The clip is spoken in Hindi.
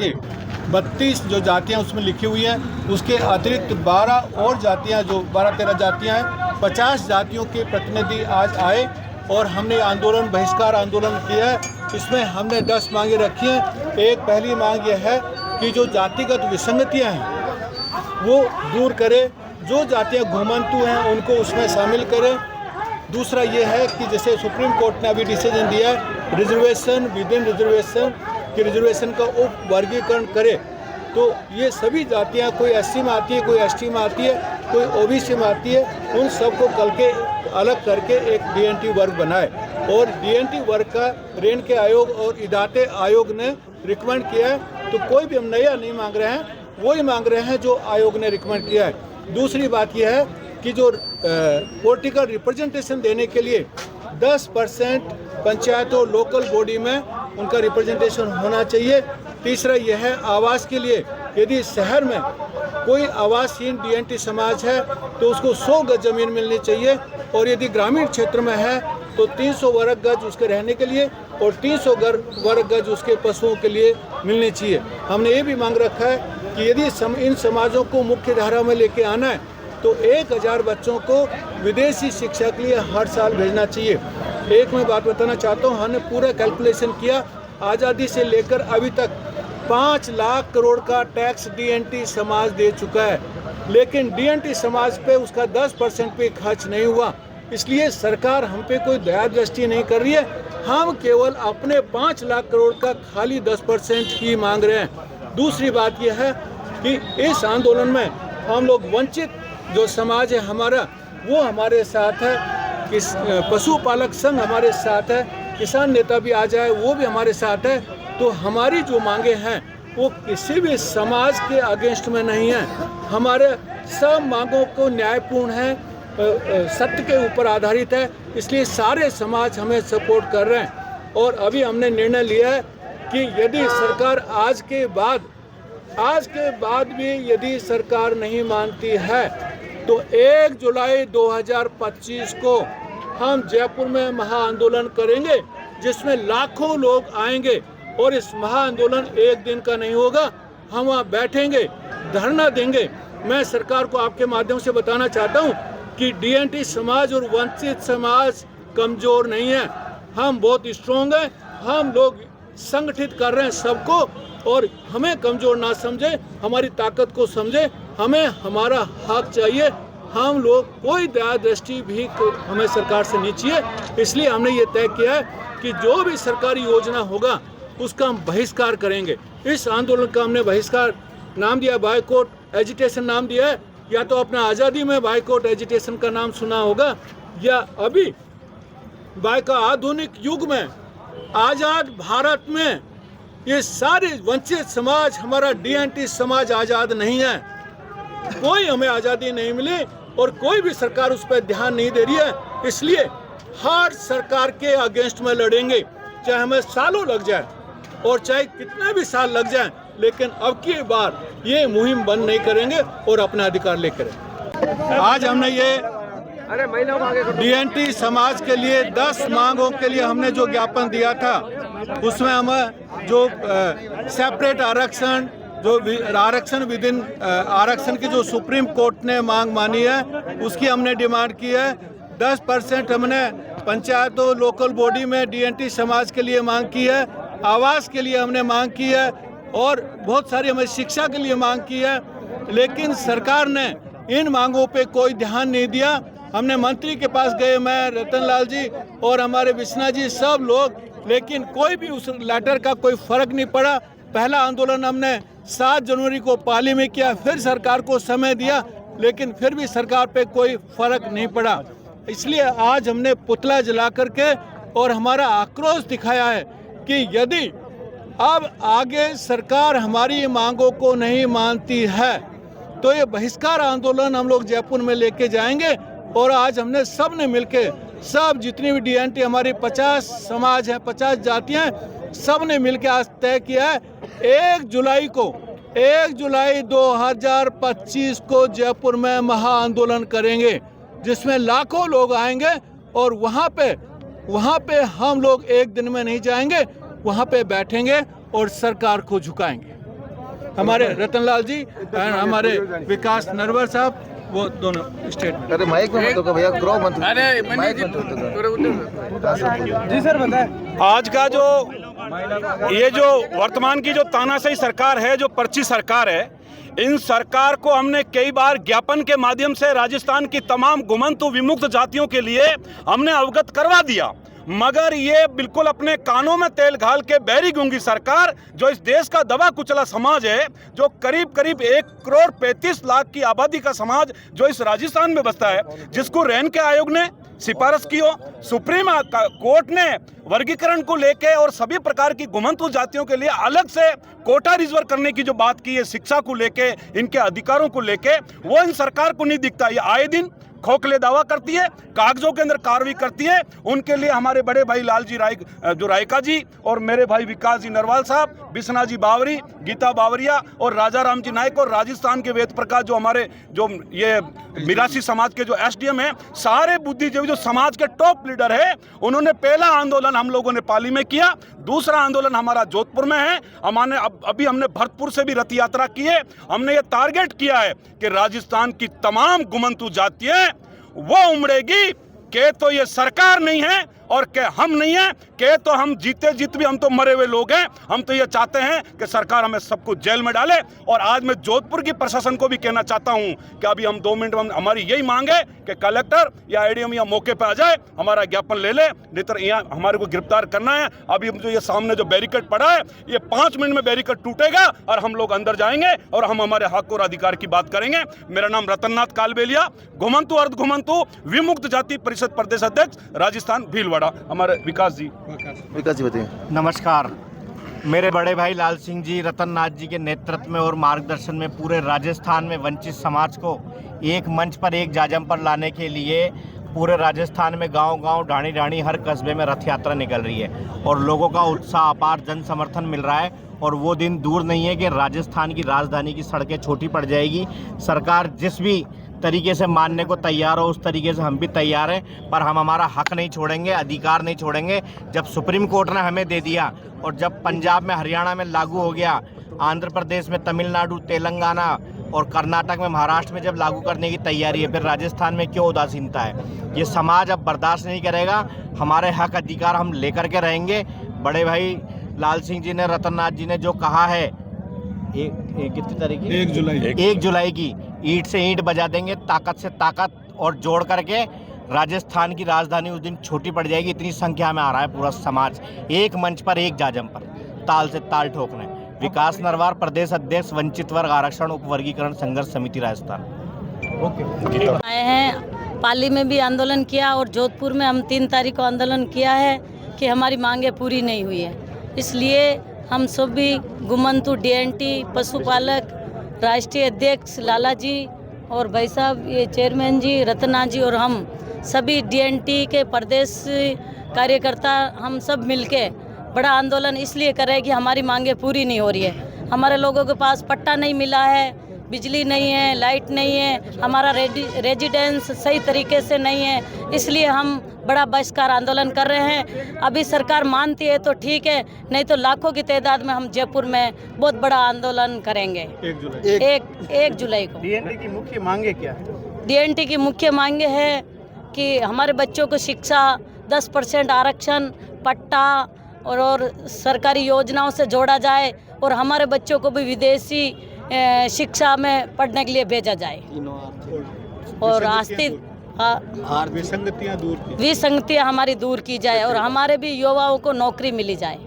के 32 जो जातियां उसमें लिखी हुई हैं, उसके अतिरिक्त 12 और जातियां, जो 12-13 जातियां हैं, 50 जातियों के प्रतिनिधि आज आए और हमने आंदोलन, बहिष्कार आंदोलन किया है। इसमें हमने 10 मांगे रखी हैं। एक पहली मांग यह है कि जो जातिगत विसंगतियां हैं वो दूर करे, जो जातियां घुमंतु हैं उनको उसमें शामिल करें। दूसरा ये है कि जैसे सुप्रीम कोर्ट ने अभी डिसीजन दिया है, रिजर्वेशन विद इन रिजर्वेशन कि रिजर्वेशन का उप वर्गीकरण करे, तो ये सभी जातियां, कोई एससी में आती है, कोई एसटी में आती है, कोई ओबीसी में आती है, उन सबको कल के अलग करके एक डीएनटी वर्ग बनाए। और डीएनटी वर्ग का रेन के आयोग और इदाते आयोग ने रिकमेंड किया है, तो कोई भी हम नया नहीं मांग रहे हैं, वही मांग रहे हैं जो आयोग ने रिकमेंड किया है। दूसरी बात यह है कि जो पॉलिटिकल रिप्रेजेंटेशन देने के लिए 10% पंचायत और लोकल बॉडी में उनका रिप्रेजेंटेशन होना चाहिए। तीसरा यह है आवास के लिए, यदि शहर में कोई आवासहीन डीएनटी समाज है तो उसको 100 गज जमीन मिलनी चाहिए, और यदि ग्रामीण क्षेत्र में है तो 300 वर्ग गज उसके रहने के लिए और 300 वर्ग गज उसके पशुओं के लिए मिलनी चाहिए। हमने ये भी मांग रखा है कि यदि इन समाजों को मुख्य धारा में लेके आना है तो 1000 बच्चों को विदेशी शिक्षा के लिए हर साल भेजना चाहिए। एक मैं बात बताना चाहता हूँ, हमने पूरा कैलकुलेशन किया, आज़ादी से लेकर अभी तक 5 लाख करोड़ का टैक्स डीएनटी समाज दे चुका है, लेकिन डीएनटी समाज पे उसका 10% पे खर्च नहीं हुआ। इसलिए सरकार हम पे कोई दया दृष्टि नहीं कर रही है, हम केवल अपने 5 लाख करोड़ का खाली 10% ही मांग रहे हैं। दूसरी बात यह है कि इस आंदोलन में हम लोग वंचित जो समाज है हमारा, वो हमारे साथ है, पशुपालक संघ हमारे साथ है, किसान नेता भी आ जाए वो भी हमारे साथ है। तो हमारी जो मांगे हैं वो किसी भी समाज के अगेंस्ट में नहीं है, हमारे सब मांगों को न्यायपूर्ण है, सत्य के ऊपर आधारित है, इसलिए सारे समाज हमें सपोर्ट कर रहे हैं। और अभी हमने निर्णय लिया है कि यदि सरकार आज के बाद भी यदि सरकार नहीं मानती है तो 1 जुलाई 2025 को हम जयपुर में महाआंदोलन करेंगे, जिसमें लाखों लोग आएंगे। और इस महाआंदोलन एक दिन का नहीं होगा, हम वहाँ बैठेंगे, धरना देंगे। मैं सरकार को आपके माध्यम से बताना चाहता हूँ कि डीएनटी समाज और वंचित समाज कमज़ोर नहीं है, हम बहुत स्ट्रॉन्ग हैं, हम लोग संगठित कर रहे हैं सबको, और हमें कमज़ोर ना समझे, हमारी ताकत को समझे, हमें हमारा हक चाहिए। हम लोग कोई दया दृष्टि भी हमें सरकार से नहीं चाहिए। इसलिए हमने ये तय किया है कि जो भी सरकारी योजना होगा उसका हम बहिष्कार करेंगे। इस आंदोलन का हमने बहिष्कार नाम दिया, बायकॉट एजिटेशन नाम दिया है। या तो अपना आज़ादी में बायकॉट एजिटेशन का नाम सुना होगा, या अभी का आधुनिक युग में आज़ाद भारत में ये सारे वंचित समाज, हमारा डीएनटी समाज आज़ाद नहीं है, कोई हमें आज़ादी नहीं मिली और कोई भी सरकार उस पर ध्यान नहीं दे रही है। इसलिए हर सरकार के अगेंस्ट में लड़ेंगे, चाहे हमें सालों लग जाए और चाहे कितने भी साल लग जाए, लेकिन अब की बार ये मुहिम बंद नहीं करेंगे और अपना अधिकार लेकर। आज हमने ये डीएनटी समाज के लिए 10 मांगों के लिए हमने जो ज्ञापन दिया था, उसमें हम जो सेपरेट आरक्षण, जो आरक्षण विद इन आरक्षण की जो सुप्रीम कोर्ट ने मांग मानी है, उसकी हमने डिमांड की है। 10% हमने पंचायत और लोकल बॉडी में डीएनटी समाज के लिए मांग की है, आवास के लिए हमने मांग की है, और बहुत सारी हमें शिक्षा के लिए मांग की है। लेकिन सरकार ने इन मांगों पे कोई ध्यान नहीं दिया। हमने मंत्री के पास गए, मैं, रतन लाल जी और हमारे विष्णा जी, सब लोग, लेकिन कोई भी उस लेटर का कोई फर्क नहीं पड़ा। पहला आंदोलन हमने 7 जनवरी को पाली में किया, फिर सरकार को समय दिया, लेकिन फिर भी सरकार पे कोई फर्क नहीं पड़ा। इसलिए आज हमने पुतला जला करके और हमारा आक्रोश दिखाया है कि यदि अब आगे सरकार हमारी मांगों को नहीं मानती है तो ये बहिष्कार आंदोलन हम लोग जयपुर में लेके जाएंगे। और आज हमने सब ने मिलके, सब जितनी भी डीएनटी हमारी 50 समाज हैं, 50 जातियां हैं, सब ने मिलके आज तय किया है 1 जुलाई 2025 को जयपुर में महाआंदोलन करेंगे, जिसमें लाखों लोग आएंगे। और वहाँ पे हम लोग एक दिन में नहीं जाएंगे, वहाँ पे बैठेंगे और सरकार को झुकाएंगे। हमारे रतनलाल जी और हमारे विकास नरवर साहब, वो दोनों स्टेटमेंट। अरे माइक में मत होगा भैया, गृह मंत्री। अरे माइक में होगा। जी सर बताएं। आज का जो ये जो वर्तमान की जो तानाशाही सरकार है, जो पर्ची सरकार है, इन सरकार को हमने कई बार ज्ञापन के माध्यम से राजस्थान की तमाम घुमंतु विमुक्त जातियों के लिए हमने अवगत करवा दिया, मगर ये बिल्कुल अपने कानों में तेल घाल के बहरी गूंगी सरकार, जो इस देश का दबा कुचला समाज है, जो करीब करीब 1,35,00,000 की आबादी का समाज जो इस राजस्थान में बसता है, जिसको रैन के आयोग ने सिफारिश की हो, सुप्रीम कोर्ट ने वर्गीकरण को लेके और सभी प्रकार की घुमंतु जातियों के लिए अलग से कोटा रिजर्व करने की जो बात की है, शिक्षा को लेके, इनके अधिकारों को लेके, वो इन सरकार को नहीं दिखता। ये आए दिन खोखले दावा करती है, कागजों के अंदर कार्रवाई करती है। उनके लिए हमारे बड़े भाई लालजी रायका जी और मेरे भाई विकास जी नरवाल साहब, बिश्ना जी बावरी, गीता बावरिया और राजा राम जी नायक और राजस्थान के वेद प्रकाश, जो हमारे जो ये मिरासी समाज के जो एसडीएम हैं, सारे बुद्धिजीवी जो समाज के टॉप लीडर है, उन्होंने पहला आंदोलन हम लोगों ने पाली में किया, दूसरा आंदोलन हमारा जोधपुर में है। अभी हमने भरतपुर से भी रथ यात्रा की है। हमने ये टारगेट किया है कि राजस्थान की तमाम घुमंतु जातियां वो उमड़ेगी के तो ये सरकार नहीं है और के हम नहीं है, के तो हम जीते जीत भी हम तो मरे हुए लोग हैं। हम तो ये चाहते हैं कि सरकार हमें सबको जेल में डाले। और आज मैं जोधपुर की प्रशासन को भी कहना चाहता हूं कि अभी हम 2 मिनट में हमारी यही मांग है कि कलेक्टर या एडीएम या मौके पे आ जाए, हमारा ज्ञापन ले ले, नहीं तो यहाँ हमारे को गिरफ्तार करना है। अभी जो ये सामने जो बैरिकेड पड़ा है, ये 5 मिनट में बैरिकेड टूटेगा और हम लोग अंदर जाएंगे और हम हमारे हक और अधिकार की बात करेंगे। मेरा नाम रतननाथ कालबेलिया, घुमंतु अर्ध घुमंतु विमुक्त जाति परिषद प्रदेश अध्यक्ष, राजस्थान भीलवाड़ा। हमारे विकास जी बताइए। नमस्कार। मेरे बड़े भाई लाल सिंह जी, रतननाथ जी के नेतृत्व में और मार्गदर्शन में पूरे राजस्थान में वंचित समाज को एक मंच पर, एक जाजम पर लाने के लिए पूरे राजस्थान में गांव-गांव, ढाणी-ढाणी, हर कस्बे में रथ यात्रा निकल रही है और लोगों का उत्साह, अपार जन समर्थन मिल रहा है। और वो दिन दूर नहीं है कि राजस्थान की राजधानी की सड़कें छोटी पड़ जाएगी। सरकार जिस भी तरीके से मानने को तैयार हो, उस तरीके से हम भी तैयार हैं, पर हम हमारा हक नहीं छोड़ेंगे, अधिकार नहीं छोड़ेंगे। जब सुप्रीम कोर्ट ने हमें दे दिया और जब पंजाब में, हरियाणा में लागू हो गया, आंध्र प्रदेश में, तमिलनाडु, तेलंगाना और कर्नाटक में, महाराष्ट्र में जब लागू करने की तैयारी है, फिर राजस्थान में क्यों उदासीनता है? ये समाज अब बर्दाश्त नहीं करेगा। हमारे हक अधिकार हम लेकर के रहेंगे। बड़े भाई लाल सिंह जी ने, रतननाथ जी ने जो कहा है, कितनी तारीख की? 1 जुलाई की ईंट से ईंट बजा देंगे, ताकत से ताकत और जोड़ करके राजस्थान की राजधानी उस दिन छोटी पड़ जाएगी। इतनी संख्या में आ रहा है पूरा समाज, एक मंच पर, एक जाजम पर, ताल से ताल ठोकने। विकास नरवार, प्रदेश अध्यक्ष, वंचित वर्ग आरक्षण उप वर्गीकरण संघर्ष समिति, राजस्थान। आए हैं, पाली में भी आंदोलन किया और जोधपुर में हम 3 तारीख को आंदोलन किया है कि हमारी मांगें पूरी नहीं हुई है। इसलिए हम सब भी घुमंतु, डीएनटी, पशुपालक, राष्ट्रीय अध्यक्ष लाला जी और भाई साहब ये चेयरमैन जी, रतना जी और हम सभी डीएनटी के प्रदेश कार्यकर्ता, हम सब मिलके बड़ा आंदोलन इसलिए कर रहे हैं कि हमारी मांगें पूरी नहीं हो रही है। हमारे लोगों के पास पट्टा नहीं मिला है, बिजली नहीं है, लाइट नहीं है, हमारा रेजिडेंस सही तरीके से नहीं है, इसलिए हम बड़ा बहिष्कार आंदोलन कर रहे हैं। अभी सरकार मानती है तो ठीक है, नहीं तो लाखों की तादाद में हम जयपुर में बहुत बड़ा आंदोलन करेंगे 1 जुलाई को। डीएनटी की मुख्य मांगे क्या है? डीएनटी की मुख्य मांगे है कि हमारे बच्चों को शिक्षा, 10% आरक्षण, पट्टा और सरकारी योजनाओं से जोड़ा जाए और हमारे बच्चों को भी विदेशी शिक्षा में पढ़ने के लिए भेजा जाए और विसंगतियाँ हमारी दूर की जाए और हमारे भी युवाओं को नौकरी मिली जाए।